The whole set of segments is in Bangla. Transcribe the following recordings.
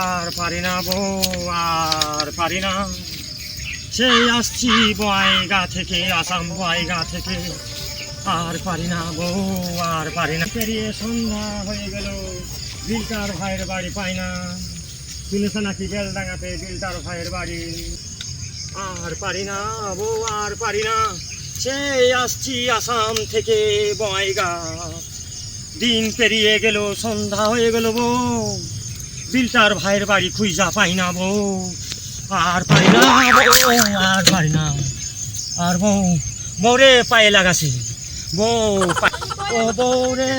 আর পারি না বউ, আর পারি না। সেই আসছি বয়গা থেকে, আসাম বয়গা থেকে। আর পারি না বউ, আর পারি না। পেরিয়ে সন্ধ্যা হয়ে গেল, বিলটার ভাইয়ের বাড়ি পাই না। শুনেছে নাকি বেলডাঙ্গাতে বিলটার ভাইয়ের বাড়ি। আর পারি না বউ, আর পারি না। সেই আসছি আসাম থেকে বয়গা। দিন পেরিয়ে গেল, সন্ধ্যা হয়ে গেল বউ, বিলটার ভাইয়ের বাড়ি খুঁজা পাই না বউ। আর পারি না বউ, আর পারি না। আর বউ, বউরে পায়ে লাগাছি বউ। ও বউরে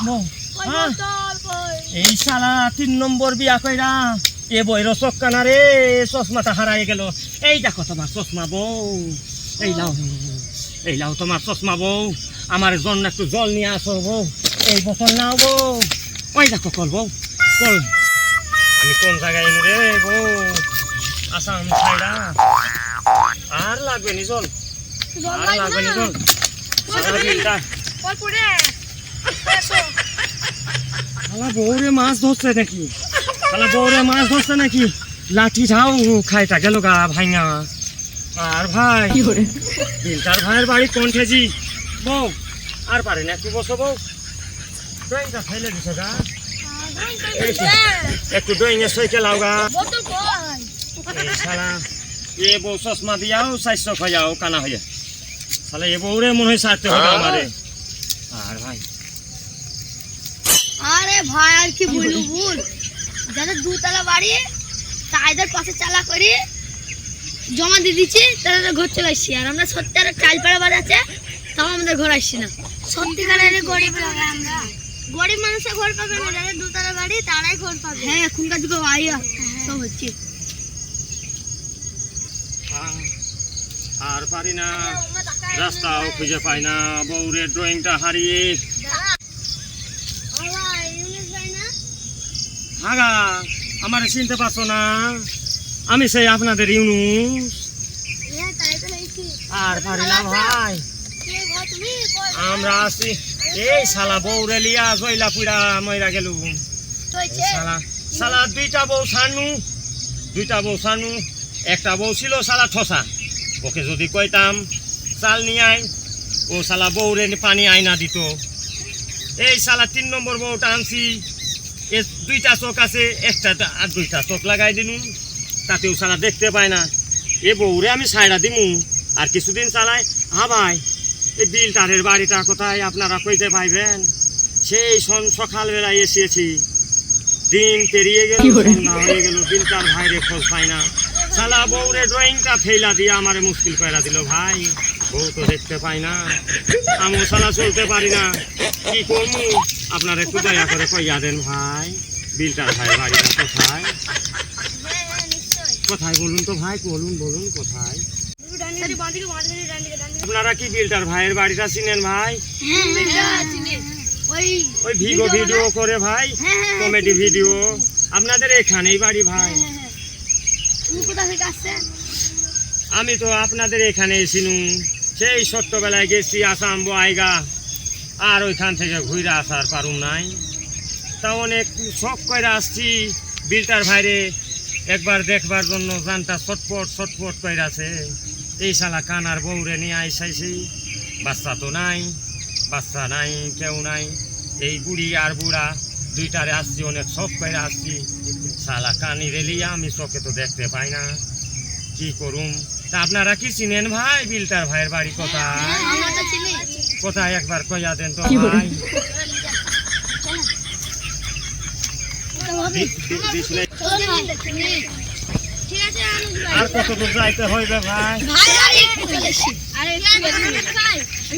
বউ, এই শালা 3 নম্বর বিয়া কইরা এ বইর চক্কানা রে, চশমাটা হারাই গেল। এই দেখো তোমার চশমা বউ, এই লাও, এই লাও তোমার চশমা বউ। আমার জন্য একটু জল নিয়ে আসো বউ। এই বোতল নাও বউ। ওই দেখো কল বউ, কল। আমি কোন জায়গায় এনে রে বউ, আসাম ছাইরা। আর লাগবে নি জল, আর লাগবে নি জল। শালা বউরে মাছ ধরছে নাকি, শালা বউরে মাছ ধরছে নাকি। লাঠি ঝাও খাইটা গেল গা ভাইঙা। আর ভাই, বিলটার ভাইয়ের বাড়ি কোন ঠেজি বউ। আর পারে না একটু বসো বউ। ড্রয়িংটা ফেলে দিছো গা, একটু ড্রয়িং এ সইকে লাও গা। শালা এ বউ চশমা দিয়াও 400 খাইয়াও কানা হইয়া। শালা এ বউরে মনে হয় সারতে হবে আমারে। আর ভাই, আরে ভাই আর কি বলবো বল, যাদের 2 তলা বাড়ি তাদের পাশে চালা করে জমা দিয়ে দিচ্ছি, তাদের ঘর চলে আসছি। আর আমরা সত্যি চালপাড়া বাড়ি আছে, তাও আমাদের ঘর আসছি না। সত্যিকারের গরিব আমরা, গরিব মানুষের ঘর পাবে না, যাদের 2 তলা বাড়ি তারাই ঘর পাবে। হ্যাঁ, এখনকার যুগে ভাইয়া সব হচ্ছে। আর পারি না, রাস্তাও খুঁজে পাই না বউরে ড্রয়িংটা হারিয়ে। হাগা, আমার চিনতে পারছো না? আমি সেই আপনাদের ইউনুস। আর পারি না ভাই, আমরা আছি। এই শালা বউরে লিয়া জয়লা পুরা মইরা গেল। শালা শালা 2টা বউ ছানু, 2টা বউ ছানু। একটা বউ ছিল শালা ঠসা, ওকে যদি কইতাম চাল নিয়ে আয়, ও শালা বউরে পানি আয়না দিত। এই শালা 3 নম্বর বউটা আনছি, এ 2টা চোখ আছে, একটা আর 2টা চোখ লাগাই দিনু, তাতেও শালা দেখতে পায় না। এ বউরে আমি ছাইড়া দিমু আর কিছুদিন চালাই। হ্যাঁ ভাই, এই বিলটারের বাড়িটা কোথায় আপনারা কইতে পাইবেন? সেই সকালবেলায় এসেছি, দিন পেরিয়ে গেল, সন্ধ্যা হয়ে গেল, বিলটার ভাইরে খোঁজ পাই না। শালা বউরে ড্রয়িংটা ফেলা দিয়ে আমারে মুশকিল কইরা দিল ভাই। বউ তো দেখতে পাই না, আমিও শালা চলতে পারি না। কি করবো আপনারা একটু দয়া করে কইয়া দেন ভাই, বিলটার ভাইয়ের বাড়িটা কোথায়? কোথায় বলুন তো ভাই, বলুন বলুন কোথায়? আপনারা কি বিলটার ভাইয়ের বাড়িটা চিনেন ভাই? ওই ভিডিও করে ভাই, কমেডি ভিডিও। আপনাদের এখানেই বাড়ি ভাই। আমি তো আপনাদের এখানে এসিনু, সেই ছোট্টবেলায় গেছি আসাম বয়গা, আর ওইখান থেকে ঘুরে আসার পারুম নাই। তা অনেক শখ করে আসছি বিলটার ভাইরে একবার দেখবার জন্য। জানটা ছটপট ছটপট করে আছে। এই শালা কানার বউরে নিয়ে আইসাইছি, বাচ্চা তো নাই, বাচ্চা নাই, কেউ নাই। এই বুড়ি আর বুড়া 2টারে আসছি, অনেক শখ করে আসছি। শালা কানি রেলিয়া আমি চোখে তো দেখতে পাই না, কি করুম? তা আপনারা কি চিনেন ভাই বিলটার ভাইয়ের বাড়ি কোথায়? কোথায় একবার কইয়া দেন তো ভাই। আর কত দূর যাইতে হইবে ভাই?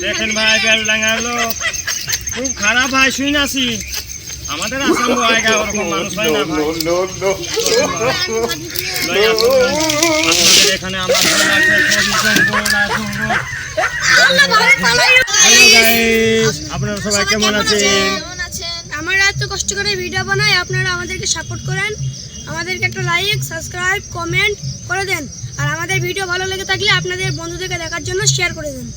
দেখেন ভাই, বেলডাঙ্গার লোক খুব খারাপ ভাই, শুই নাছি। আমাদের আসাম বয়গা ওরকম মানুষ হয় না ভাই। আপনাদের এখানে আমার আপনারা সবাই কেমন আছেন? আমরা এত কষ্ট করে ভিডিও বানাই, আপনারা আমাদেরকে সাপোর্ট করেন। আমাদেরকে একটা লাইক, সাবস্ক্রাইব, কমেন্ট করে দেন। আর আমাদের ভিডিও ভালো লেগে থাকলে আপনাদের বন্ধুদেরকে দেখার জন্য শেয়ার করে দেন।